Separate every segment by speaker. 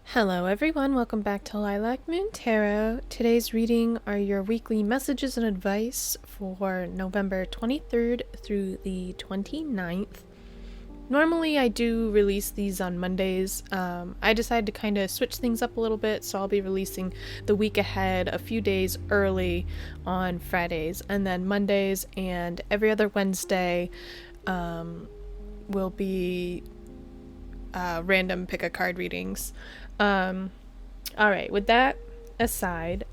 Speaker 1: Hello everyone, welcome back to Lilac Moon Tarot. Today's reading are your weekly messages and advice for November 23rd through the 29th. Normally I do release these on Mondays. I decided to kind of switch things up a little bit, so I'll be releasing the week ahead a few days early on Fridays, and then Mondays and every other Wednesday will be random pick a card readings. Alright, with that aside,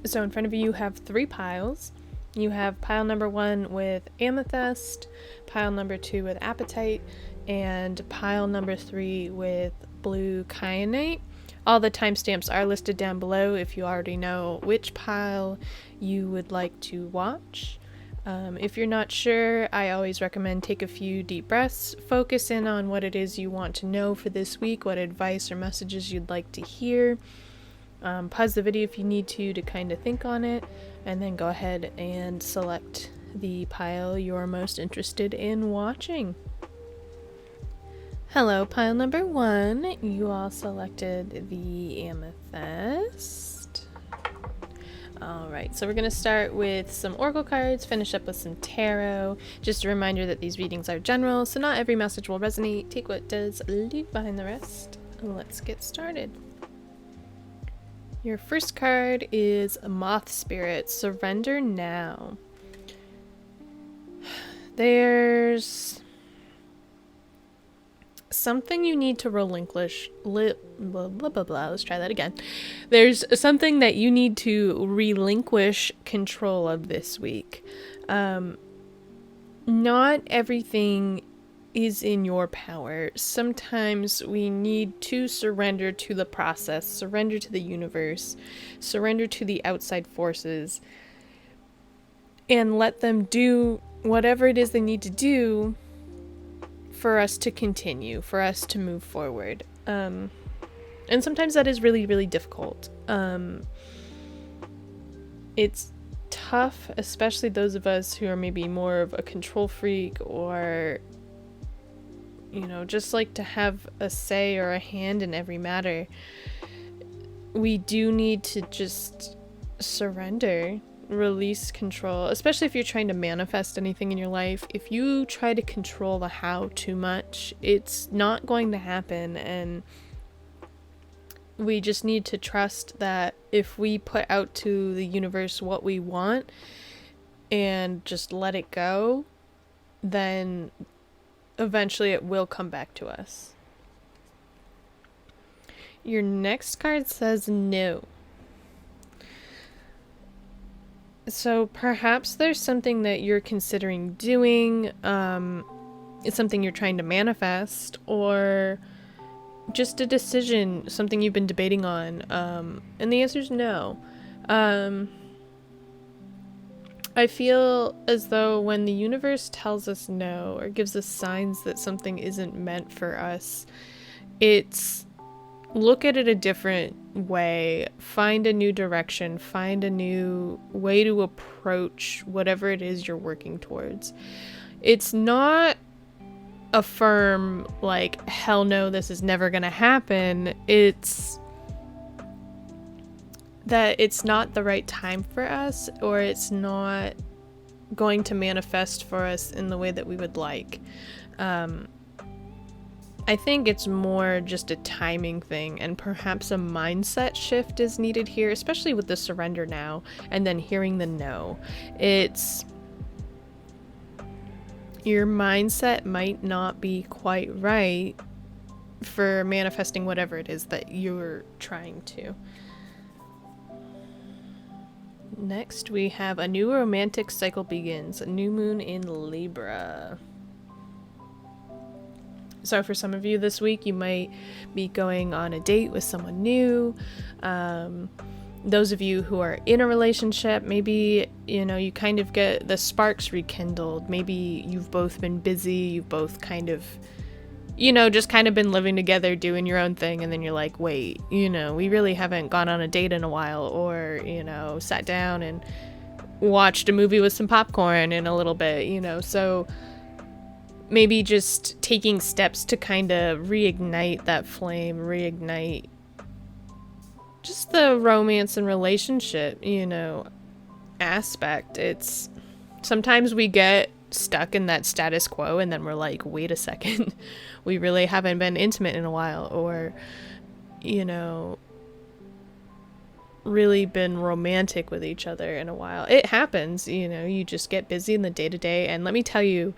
Speaker 1: so in front of you have three piles. You have pile number 1 with Amethyst, pile number 2 with Apatite, and pile number 3 with blue Kyanite. All the timestamps are listed down below if you already know which pile you would like to watch. If you're not sure, I always recommend take a few deep breaths, focus in on what it is you want to know for this week, what advice or messages you'd like to hear. Pause the video if you need to kind of think on it, and then go ahead and select the pile you're most interested in watching. Hello, pile number 1. You all selected the Amethyst. Alright, so we're going to start with some oracle cards, finish up with some tarot. Just a reminder that these readings are general, so not every message will resonate. Take what does, leave behind the rest. Let's get started. Your first card is Moth Spirit, Surrender Now. There's something you need to relinquish. Let's try that again. There's something that you need to relinquish control of this week. Not everything is in your power. Sometimes we need to surrender to the process, surrender to the universe, surrender to the outside forces, and let them do whatever it is they need to do for us to continue, for us to move forward. And sometimes that is really, really difficult. It's tough, especially those of us who are maybe more of a control freak, or, you know, just like to have a say or a hand in every matter. We do need to just surrender, release control, especially if you're trying to manifest anything in your life. If you try to control the how too much, it's not going to happen, and we just need to trust that if we put out to the universe what we want and just let it go, then eventually it will come back to us. Your next card says no. So perhaps there's something that you're considering doing, it's something you're trying to manifest, or just a decision, something you've been debating on, and the answer is no. I feel as though when the universe tells us no, or gives us signs that something isn't meant for us, it's look at it a different way, find a new direction, find a new way to approach whatever it is you're working towards. It's not a firm, like, hell no, this is never gonna happen. It's that it's not the right time for us, or it's not going to manifest for us in the way that we would like. I think it's more just a timing thing, and perhaps a mindset shift is needed here, especially with the surrender now and then hearing the no. It's your mindset might not be quite right for manifesting whatever it is that you're trying to. Next, we have a new romantic cycle begins, a new moon in Libra. So for some of you this week, you might be going on a date with someone new. Those of you who are in a relationship, maybe, you know, you kind of get the sparks rekindled. Maybe you've both been busy, you've both kind of, you know, just kind of been living together, doing your own thing, and then you're like, wait, you know, we really haven't gone on a date in a while, or, you know, sat down and watched a movie with some popcorn in a little bit, you know. So maybe just taking steps to kind of reignite that flame, reignite just the romance and relationship, aspect. It's sometimes we get stuck in that status quo and then we're like, wait a second, we really haven't been intimate in a while, or really been romantic with each other in a while. It happens, you just get busy in the day-to-day. And let me tell you,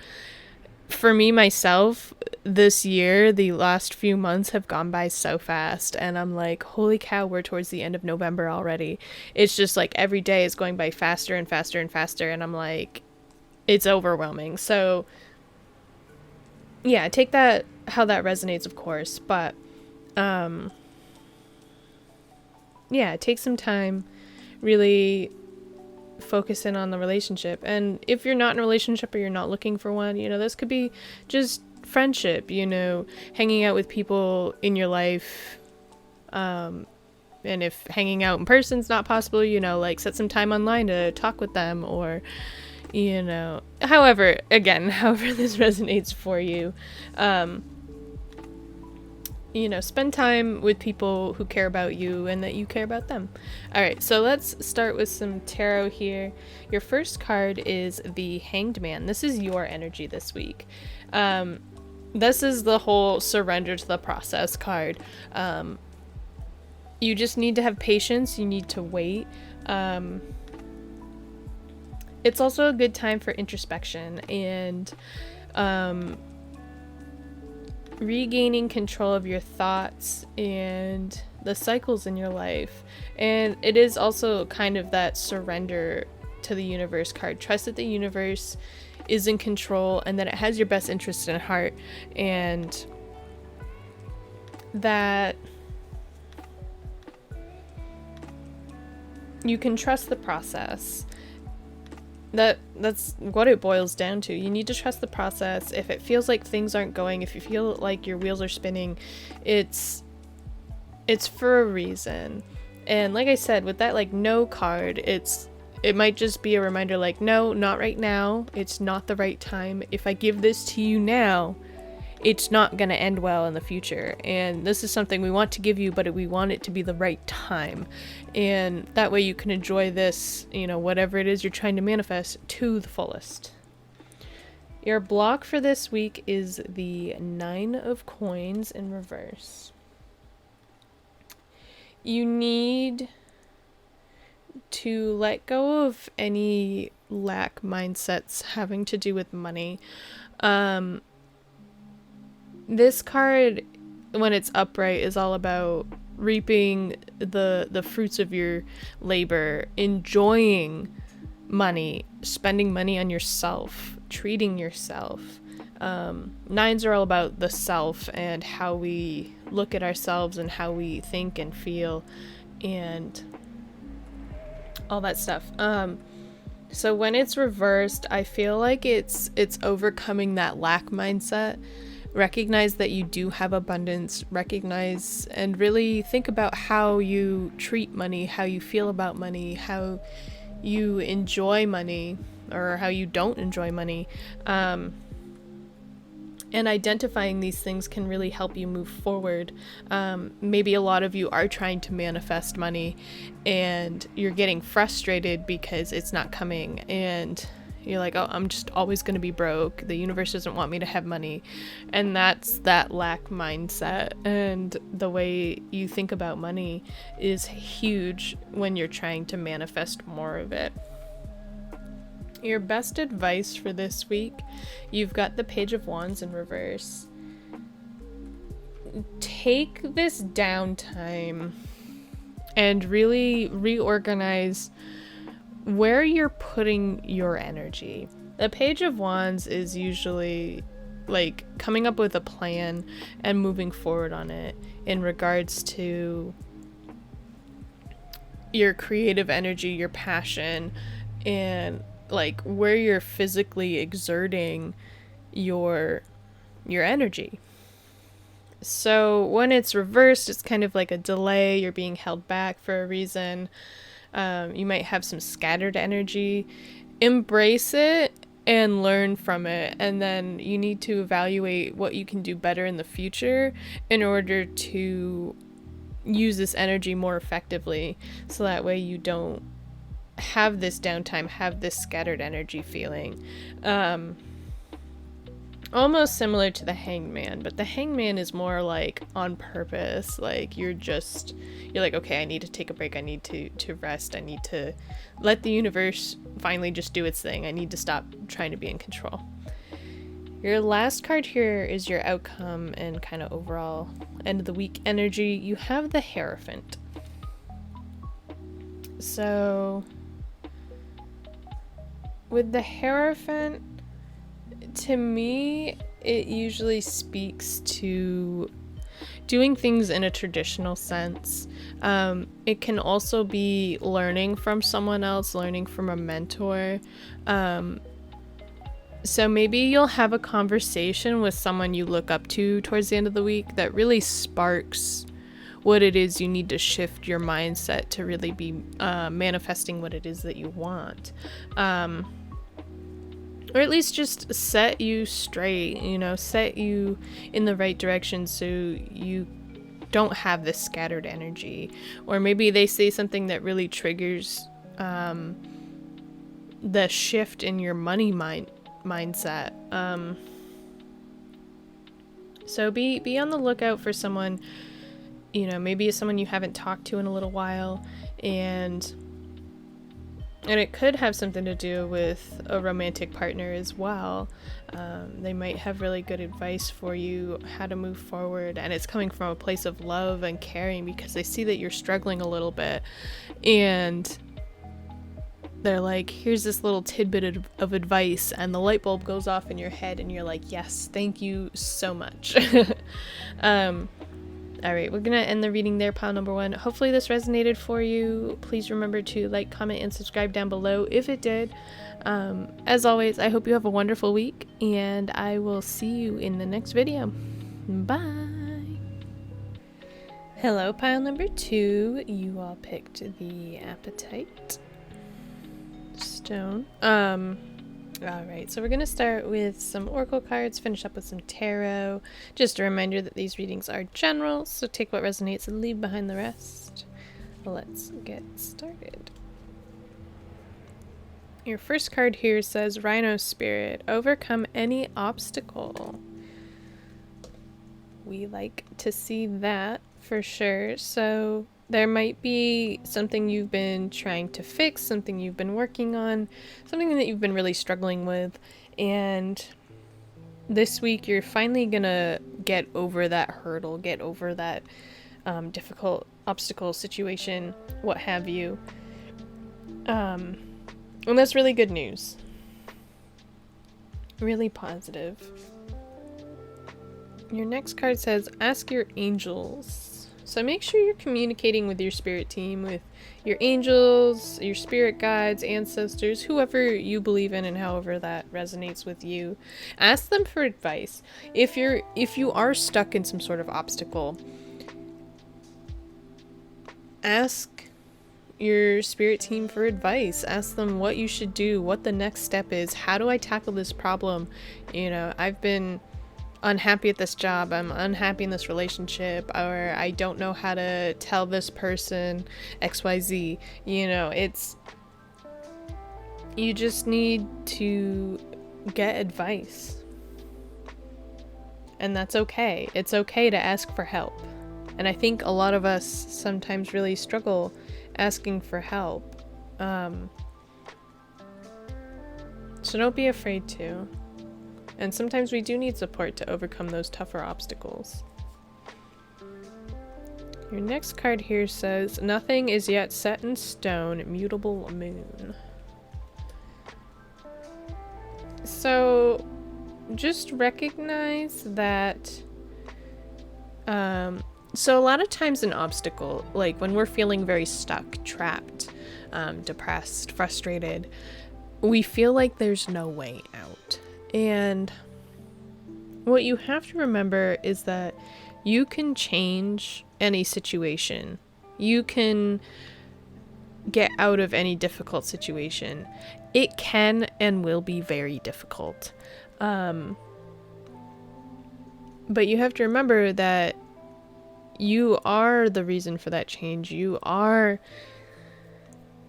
Speaker 1: for me myself, this year, the last few months have gone by so fast, and I'm like, holy cow, we're towards the end of November already. It's just like every day is going by faster and faster and faster, and I'm like, it's overwhelming. So yeah, take that how that resonates, of course, but yeah, take some time, really focus in on the relationship. And if you're not in a relationship or you're not looking for one, this could be just friendship, hanging out with people in your life. And if hanging out in person's not possible, like set some time online to talk with them, or however this resonates for you. Spend time with people who care about you and that you care about them. All right, so let's start with some tarot here. Your first card is the Hanged Man. This is your energy this week. This is the whole surrender to the process card. You just need to have patience. You need to wait. It's also a good time for introspection and regaining control of your thoughts and the cycles in your life. And it is also kind of that surrender to the universe card. Trust that the universe is in control and that it has your best interest in heart, and that you can trust the process. That's what it boils down to. You need to trust the process. If it feels like things aren't going, if you feel like your wheels are spinning, it's for a reason. And like I said, with that like no card, it might just be a reminder like, no, not right now. It's not the right time. If I give this to you now, it's not going to end well in the future. And this is something we want to give you, but we want it to be the right time. And that way you can enjoy this, whatever it is you're trying to manifest, to the fullest. Your block for this week is the 9 of Coins in reverse. You need to let go of any lack mindsets having to do with money. This card, when it's upright, is all about reaping the fruits of your labor, enjoying money, spending money on yourself, treating yourself. Nines are all about the self and how we look at ourselves and how we think and feel and all that stuff. So when it's reversed, I feel like it's overcoming that lack mindset. Recognize that you do have abundance, recognize and really think about how you treat money, how you feel about money, how you enjoy money or how you don't enjoy money. And identifying these things can really help you move forward. Maybe a lot of you are trying to manifest money and you're getting frustrated because it's not coming, and you're like, oh, I'm just always going to be broke. The universe doesn't want me to have money. And that's that lack mindset. And the way you think about money is huge when you're trying to manifest more of it. Your best advice for this week, you've got the Page of Wands in reverse. Take this downtime and really reorganize where you're putting your energy. The Page of Wands is usually like coming up with a plan and moving forward on it in regards to your creative energy, your passion, and like where you're physically exerting your energy. So when it's reversed, it's kind of like a delay. You're being held back for a reason. You might have some scattered energy. Embrace it and learn from it. And then you need to evaluate what you can do better in the future in order to use this energy more effectively, so that way you don't have this downtime, have this scattered energy feeling. Almost similar to the Hangman, but the Hangman is more like on purpose. Like you're like, okay, I need to take a break, I need to rest, I need to let the universe finally just do its thing, I need to stop trying to be in control. Your last card here is your outcome and kind of overall end of the week energy. You have the Hierophant. So with the Hierophant, to me, it usually speaks to doing things in a traditional sense. It can also be learning from someone else, learning from a mentor. So maybe you'll have a conversation with someone you look up to towards the end of the week that really sparks what it is you need to shift your mindset to really be manifesting what it is that you want. Or at least just set you straight, set you in the right direction so you don't have this scattered energy. Or maybe they say something that really triggers the shift in your money mindset. So be on the lookout for someone, maybe someone you haven't talked to in a little while, and it could have something to do with a romantic partner as well. They might have really good advice for you how to move forward, and it's coming from a place of love and caring because they see that you're struggling a little bit, and they're like, here's this little tidbit of advice, and the light bulb goes off in your head and you're like, yes, thank you so much. Alright, we're gonna end the reading there, pile number 1. Hopefully this resonated for you. Please remember to like, comment, and subscribe down below if it did. As always, I hope you have a wonderful week, and I will see you in the next video. Bye! Hello, pile number 2. You all picked the Apatite stone. Alright, so we're going to start with some oracle cards, finish up with some tarot. Just a reminder that these readings are general, so take what resonates and leave behind the rest. Let's get started. Your first card here says, Rhino Spirit, overcome any obstacle. We like to see that for sure. So there might be something you've been trying to fix, something you've been working on, something that you've been really struggling with, and this week you're finally gonna get over that hurdle, get over that difficult obstacle situation, what have you. And that's really good news. Really positive. Your next card says, ask your angels. So make sure you're communicating with your spirit team, with your angels, your spirit guides, ancestors, whoever you believe in and however that resonates with you. Ask them for advice. If you are stuck in some sort of obstacle, ask your spirit team for advice. Ask them what you should do, what the next step is. How do I tackle this problem? I've been unhappy at this job, I'm unhappy in this relationship, or I don't know how to tell this person XYZ. You just need to get advice, and that's okay. It's okay to ask for help, and I think a lot of us sometimes really struggle asking for help, so don't be afraid to. And sometimes we do need support to overcome those tougher obstacles. Your next card here says, nothing is yet set in stone, mutable moon. So just recognize that, so a lot of times an obstacle, like when we're feeling very stuck, trapped, depressed, frustrated, we feel like there's no way out. And what you have to remember is that you can change any situation. You can get out of any difficult situation. it can and will be very difficult. But you have to remember that you are the reason for that change. You are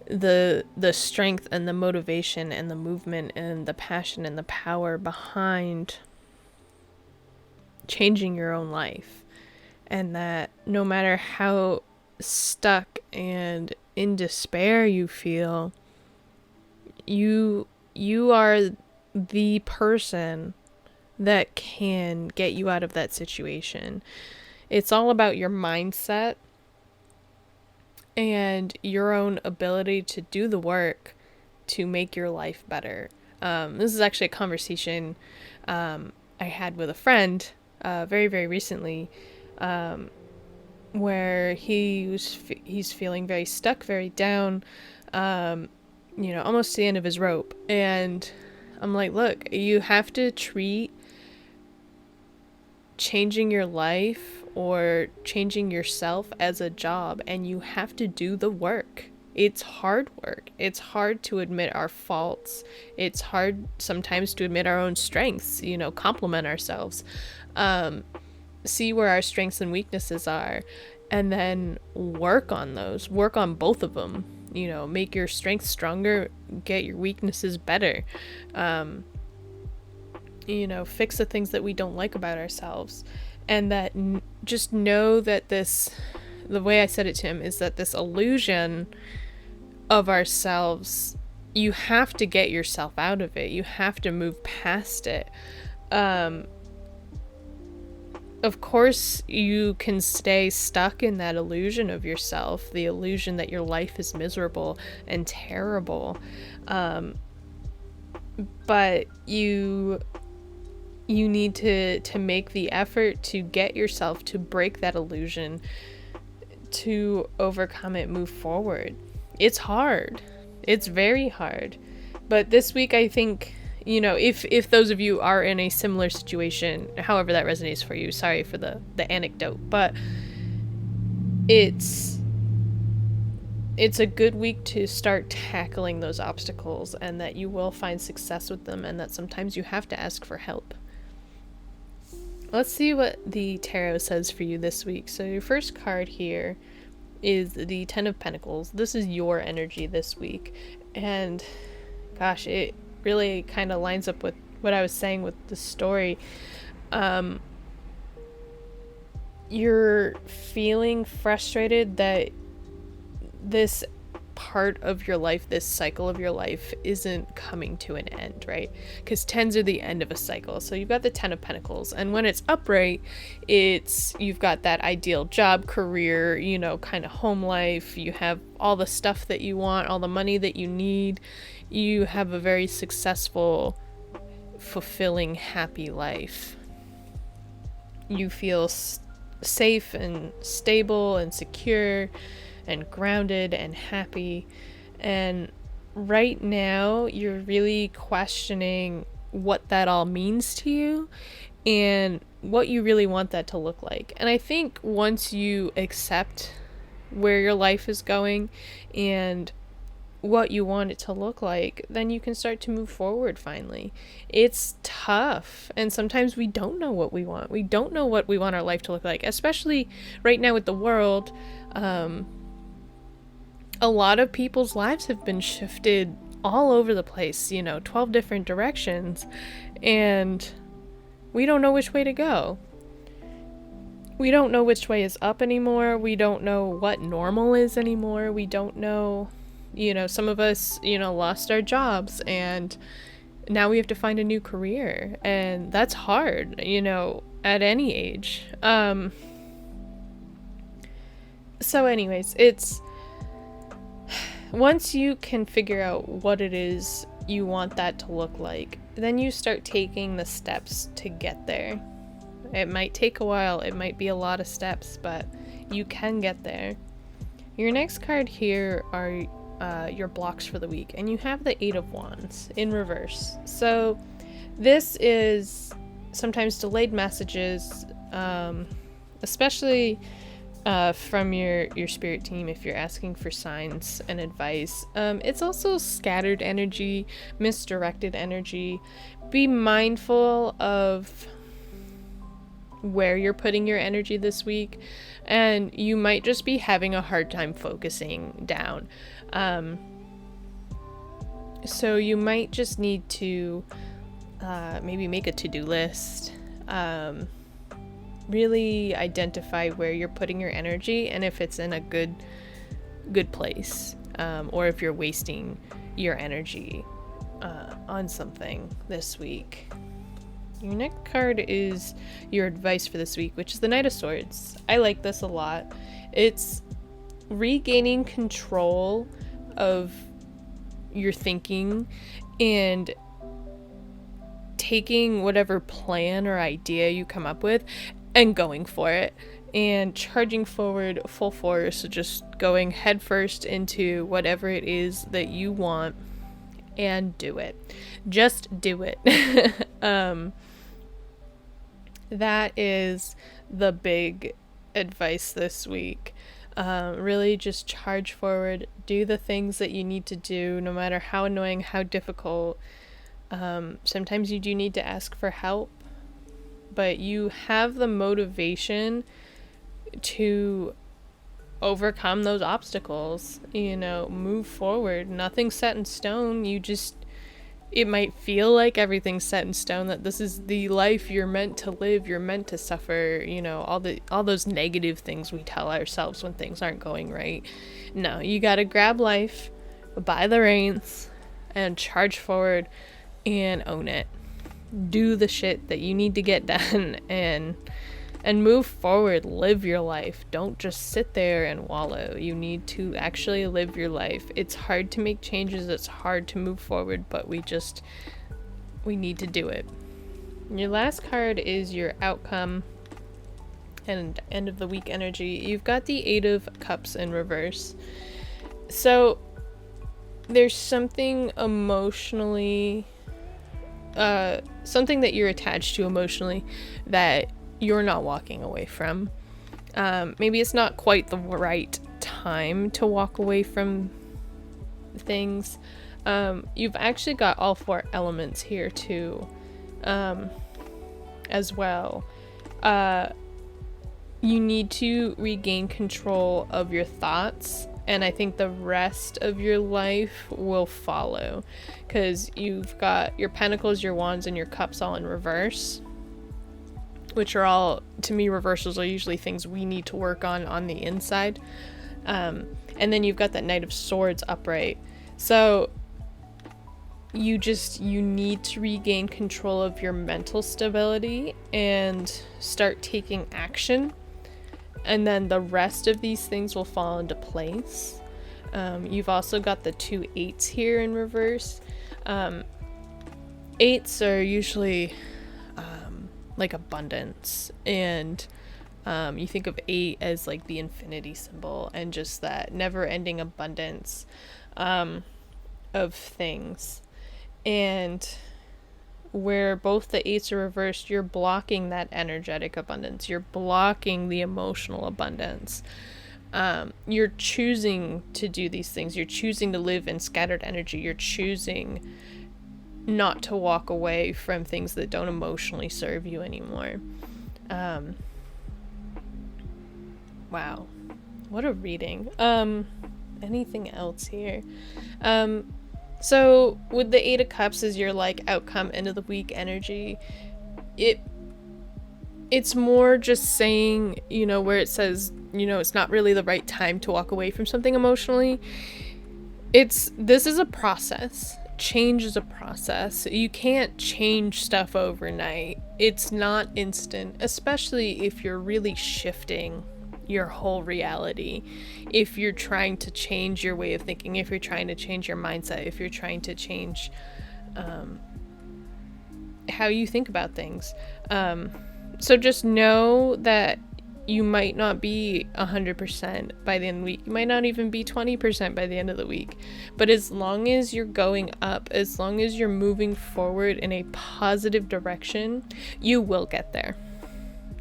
Speaker 1: the strength and the motivation and the movement and the passion and the power behind changing your own life. And that no matter how stuck and in despair you feel, you are the person that can get you out of that situation. It's all about your mindset and your own ability to do the work to make your life better. This is actually a conversation I had with a friend very, very recently, where he's feeling very stuck, very down, almost to the end of his rope. And I'm like, look, you have to treat changing your life or changing yourself as a job, and you have to do the work. It's hard work. It's hard to admit our faults. It's hard sometimes to admit our own strengths, compliment ourselves, see where our strengths and weaknesses are, and then work on those, work on both of them, make your strengths stronger, get your weaknesses better, fix the things that we don't like about ourselves. And that just know that the way I said it to him is that this illusion of ourselves, you have to get yourself out of it. You have to move past it. Of course, you can stay stuck in that illusion of yourself, the illusion that your life is miserable and terrible. But you need to make the effort to get yourself to break that illusion, to overcome it, move forward. It's hard. It's very hard. But this week, I think, if those of you are in a similar situation, however that resonates for you, sorry for the anecdote, but it's a good week to start tackling those obstacles, and that you will find success with them, and that sometimes you have to ask for help. Let's see what the tarot says for you this week. So your first card here is the Ten of Pentacles. This is your energy this week. And gosh, it really kind of lines up with what I was saying with the story. You're feeling frustrated that this part of your life, this cycle of your life, isn't coming to an end, right? Because tens are the end of a cycle. So you've got the Ten of Pentacles, and when it's upright, you've got that ideal job, career, kind of home life. You have all the stuff that you want, all the money that you need. You have a very successful, fulfilling, happy life. You feel safe and stable and secure and grounded and happy. And right now you're really questioning what that all means to you and what you really want that to look like. And I think once you accept where your life is going and what you want it to look like, then you can start to move forward finally. It's tough, and sometimes we don't know what we want. We don't know what we want our life to look like, especially right now with the world. A lot of people's lives have been shifted all over the place, 12 different directions, and we don't know which way to go. We don't know which way is up anymore. We don't know what normal is anymore. We don't know, some of us, lost our jobs, and now we have to find a new career, and that's hard, at any age. So anyways, once you can figure out what it is you want that to look like, then you start taking the steps to get there. It might take a while, it might be a lot of steps, but you can get there. Your next card here are your blocks for the week, and you have the Eight of Wands in reverse. So this is sometimes delayed messages, especially from your spirit team if you're asking for signs and advice. It's also scattered energy, misdirected energy. Be mindful of where you're putting your energy this week, and you might just be having a hard time focusing down. So you might just need to maybe make a to-do list. Really identify where you're putting your energy and if it's in a good place, or if you're wasting your energy on something this week. Your next card is your advice for this week, which is the Knight of Swords. I like this a lot. It's regaining control of your thinking and taking whatever plan or idea you come up with and going for it and charging forward full force. So just going headfirst into whatever it is that you want and do it. Just do it. That is the big advice this week. Really just charge forward, do the things that you need to do, no matter how annoying, how difficult. Sometimes you do need to ask for help, but you have the motivation to overcome those obstacles, move forward. Nothing's set in stone. It might feel like everything's set in stone, that this is the life you're meant to live, you're meant to suffer, all those negative things we tell ourselves when things aren't going right. No, you gotta grab life by the reins and charge forward and own it. Do the shit that you need to get done and move forward. Live your life. Don't just sit there and wallow. You need to actually live your life. It's hard to make changes, it's hard to move forward, but we need to do it. Your last card is your outcome and end of the week energy. You've got the Eight of Cups in reverse. So there's something emotionally something that you're attached to emotionally that you're not walking away from. Maybe it's not quite the right time to walk away from things. You've actually got all four elements here too, as well. You need to regain control of your thoughts, and I think the rest of your life will follow, because you've got your pentacles, your wands, and your cups all in reverse, which are all, to me, reversals are usually things we need to work on the inside. And then you've got that Knight of Swords upright. So you need to regain control of your mental stability and start taking action. And then the rest of these things will fall into place. You've also got the two eights here in reverse. Eights are usually like abundance, and you think of 8 as like the infinity symbol and just that never-ending abundance of things. And where both the 8s are reversed, you're blocking that energetic abundance, you're blocking the emotional abundance. You're choosing to do these things, you're choosing to live in scattered energy, you're choosing not to walk away from things that don't emotionally serve you anymore. Wow, what a reading. Anything else here? So with the 8 of Cups as your like outcome end of the week energy, it's more just saying, where it says, it's not really the right time to walk away from something emotionally. This is a process. Change is a process. You can't change stuff overnight. It's not instant, especially if you're really shifting your whole reality. If you're trying to change your way of thinking, if you're trying to change your mindset, if you're trying to change how you think about things. So just know that you might not be 100% by the end of the week. You might not even be 20% by the end of the week. But as long as you're going up, as long as you're moving forward in a positive direction, you will get there.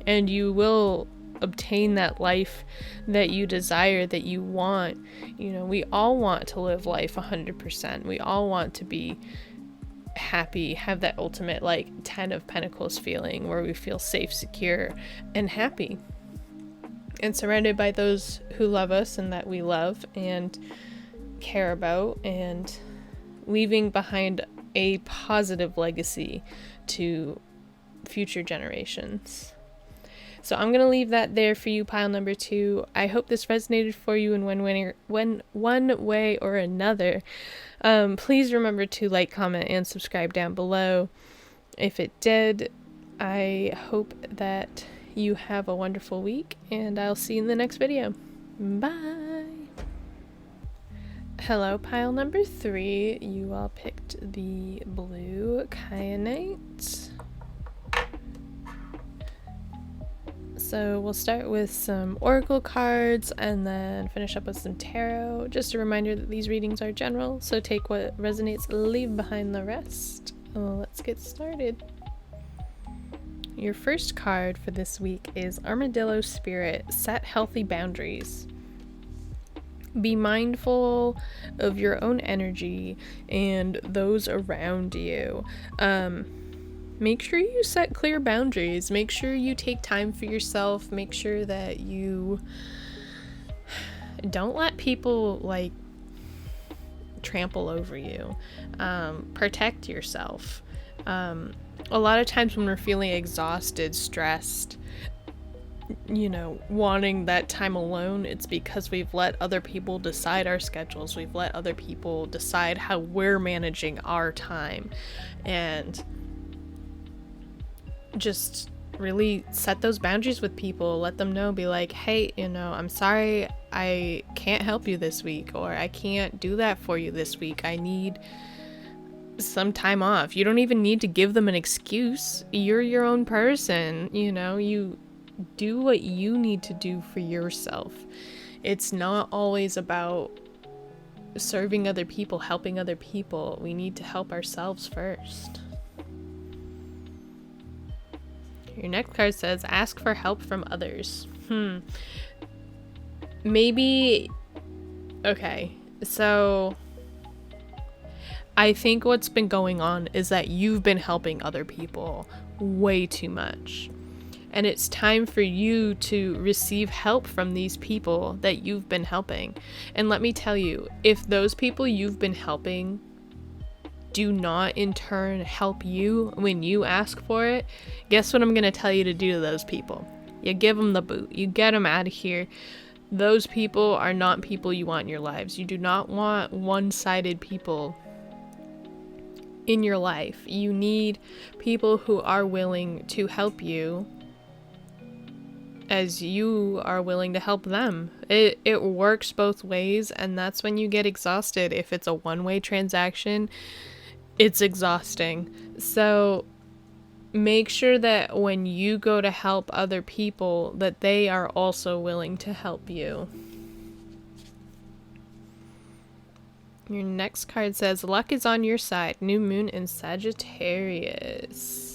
Speaker 1: And you will obtain that life that you desire, that you want. You know, we all want to live life 100%. We all want to be happy, have that ultimate like 10 of Pentacles feeling where we feel safe, secure, and happy, and surrounded by those who love us and that we love and care about, and leaving behind a positive legacy to future generations. So I'm going to leave that there for you, pile number 2. I hope this resonated for you in one way or another. Please remember to like, comment, and subscribe down below. If it did, I hope that you have a wonderful week, and I'll see you in the next video. Bye! Hello, pile number 3. You all picked the blue Kyanite. So we'll start with some oracle cards and then finish up with some tarot. Just a reminder that these readings are general, so take what resonates, leave behind the rest. Let's get started. Your first card for this week is Armadillo Spirit. Set healthy boundaries. Be mindful of your own energy and those around you. Make sure you set clear boundaries. Make sure you take time for yourself. Make sure that you don't let people like trample over you. Protect yourself. A lot of times when we're feeling exhausted, stressed, you know, wanting that time alone, it's because we've let other people decide our schedules. We've let other people decide how we're managing our time. And just really set those boundaries with people. Let them know, be like, hey, you know, I'm sorry I can't help you this week, or I can't do that for you this week. I need some time off. You don't even need to give them an excuse. You're your own person, you know, you do what you need to do for yourself. It's not always about serving other people, helping other people. We need to help ourselves first. Your next card says, ask for help from others. Maybe, okay, so I think what's been going on is that you've been helping other people way too much. And it's time for you to receive help from these people that you've been helping. And let me tell you, if those people you've been helping do not in turn help you when you ask for it, guess what I'm going to tell you to do to those people? You give them the boot. You get them out of here. Those people are not people you want in your lives. You do not want one-sided people in your life. You need people who are willing to help you as you are willing to help them. It works both ways, and that's when you get exhausted. If it's a one-way transaction, it's exhausting. So make sure that when you go to help other people, that they are also willing to help you. Your next card says, luck is on your side. New moon in Sagittarius.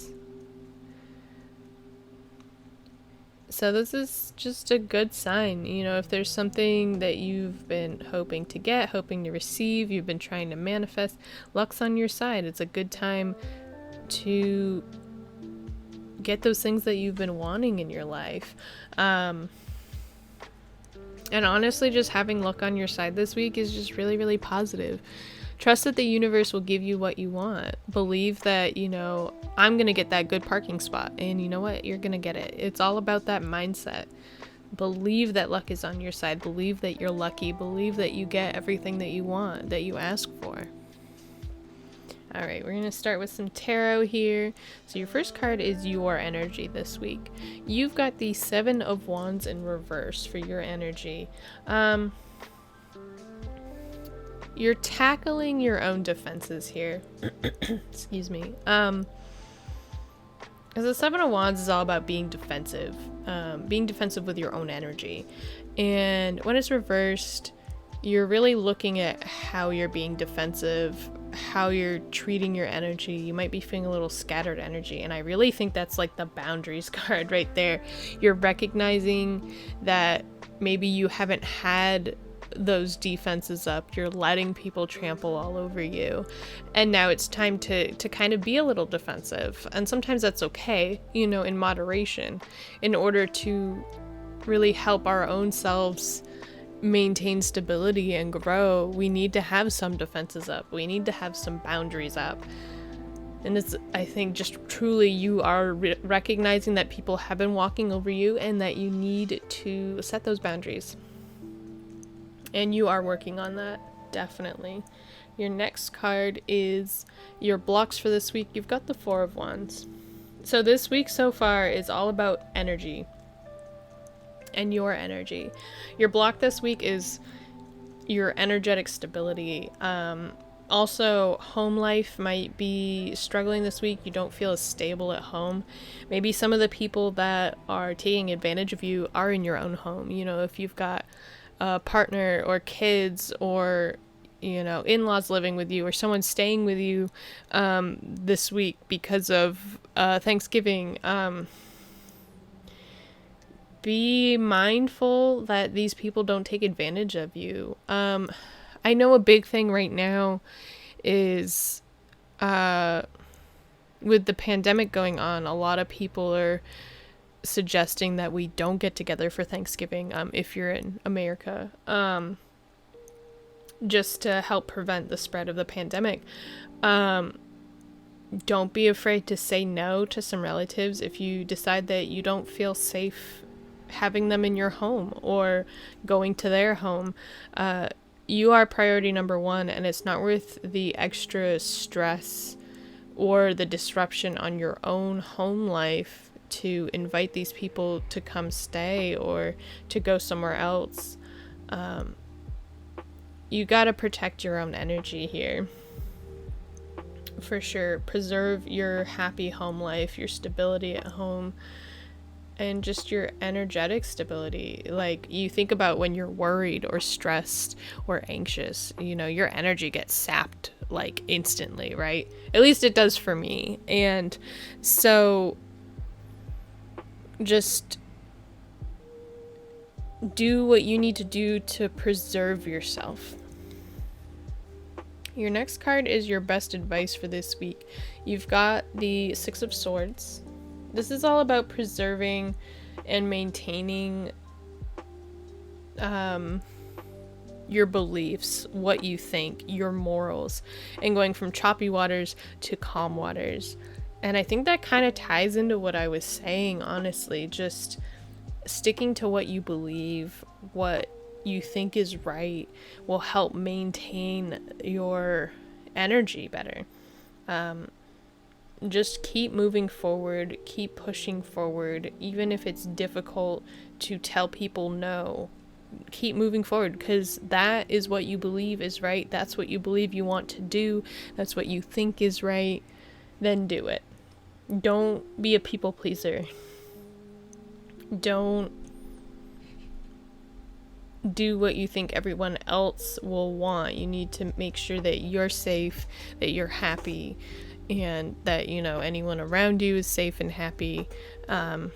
Speaker 1: So this is just a good sign. You know, if there's something that you've been hoping to get, hoping to receive, you've been trying to manifest, luck's on your side. It's a good time to get those things that you've been wanting in your life. And honestly, just having luck on your side this week is just really, really positive. Trust that the universe will give you what you want. Believe that, you know, I'm going to get that good parking spot. And you know what? You're going to get it. It's all about that mindset. Believe that luck is on your side. Believe that you're lucky. Believe that you get everything that you want, that you ask for. All right, we're going to start with some tarot here. So your first card is your energy this week. You've got the 7 of Wands in reverse for your energy. You're tackling your own defenses here. Excuse me. Because the 7 of Wands is all about being defensive with your own energy. And when it's reversed, you're really looking at how you're being defensive how you're treating your energy. You might be feeling a little scattered energy, and I really think that's like the boundaries card right there. You're recognizing that maybe you haven't had those defenses up. You're letting people trample all over you, and now it's time to kind of be a little defensive. And sometimes that's okay, you know, in moderation, in order to really help our own selves maintain stability and grow. We need to have some defenses up. We need to have some boundaries up. And it's, I think, just truly you are recognizing that people have been walking over you and that you need to set those boundaries. And you are working on that, definitely. Your next card is your blocks for this week. You've got the Four of Wands. So this week so far is all about energy and your energy. Your block this week is your energetic stability. Also, home life might be struggling this week. You don't feel as stable at home. Maybe some of the people that are taking advantage of you are in your own home. You know, if you've got a partner or kids or, you know, in-laws living with you or someone staying with you this week because of Thanksgiving, be mindful that these people don't take advantage of you. I know a big thing right now is with the pandemic going on, a lot of people are suggesting that we don't get together for Thanksgiving if you're in America, just to help prevent the spread of the pandemic. Don't be afraid to say no to some relatives if you decide that you don't feel safe having them in your home or going to their home. You are priority number one, and it's not worth the extra stress or the disruption on your own home life to invite these people to come stay or to go somewhere else. You gotta protect your own energy here. For sure. Preserve your happy home life, your stability at home, and just your energetic stability. Like, you think about when you're worried or stressed or anxious, you know, your energy gets sapped like instantly, right? At least it does for me. And so just do what you need to do to preserve yourself. Your next card is your best advice for this week. You've got the Six of Swords. This is all about preserving and maintaining your beliefs, what you think, your morals, and going from choppy waters to calm waters. And I think that kind of ties into what I was saying, honestly. Just sticking to what you believe, what you think is right, will help maintain your energy better. Just keep moving forward, keep pushing forward, even if it's difficult to tell people no. Keep moving forward, because that is what you believe is right. That's what you believe you want to do. That's what you think is right. Then do it. Don't be a people pleaser. Don't do what you think everyone else will want. You need to make sure that you're safe, that you're happy, and that, you know, anyone around you is safe and happy. Yeah,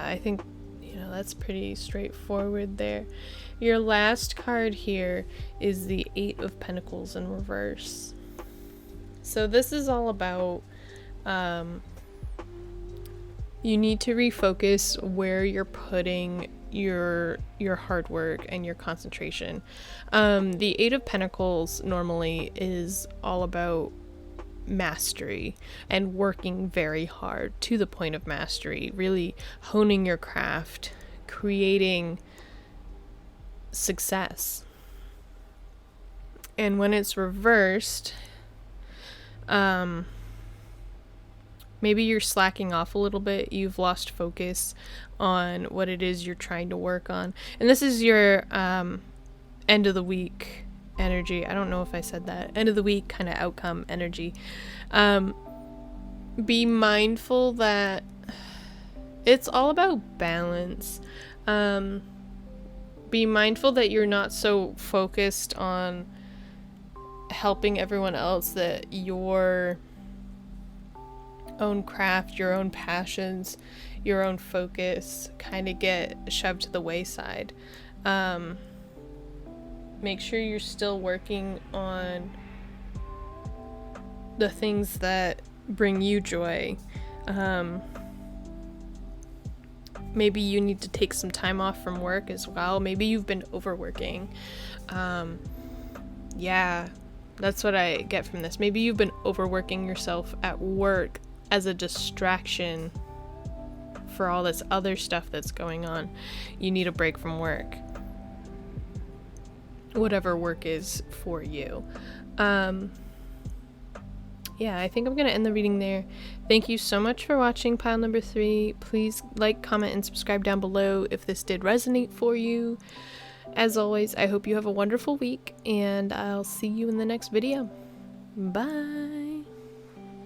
Speaker 1: I think, you know, that's pretty straightforward there. Your last card here is the Eight of Pentacles in reverse. So this is all about you need to refocus where you're putting your hard work and your concentration. The Eight of Pentacles normally is all about mastery and working very hard to the point of mastery, really honing your craft, creating success. And when it's reversed, maybe you're slacking off a little bit. You've lost focus on what it is you're trying to work on. And this is your end of the week energy. I don't know if I said that. End of the week kind of outcome energy. Be mindful that it's all about balance. Be mindful that you're not so focused on helping everyone else, that your own craft, your own passions, your own focus kind of get shoved to the wayside. Make sure you're still working on the things that bring you joy. Maybe you need to take some time off from work as well. Maybe you've been overworking. Yeah, that's what I get from this. Maybe you've been overworking yourself at work as a distraction for all this other stuff that's going on. You need a break from work. Whatever work is for you. Yeah, I think I'm going to end the reading there. Thank you so much for watching pile number 3. Please like, comment, and subscribe down below if this did resonate for you. As always, I hope you have a wonderful week, and I'll see you in the next video. Bye!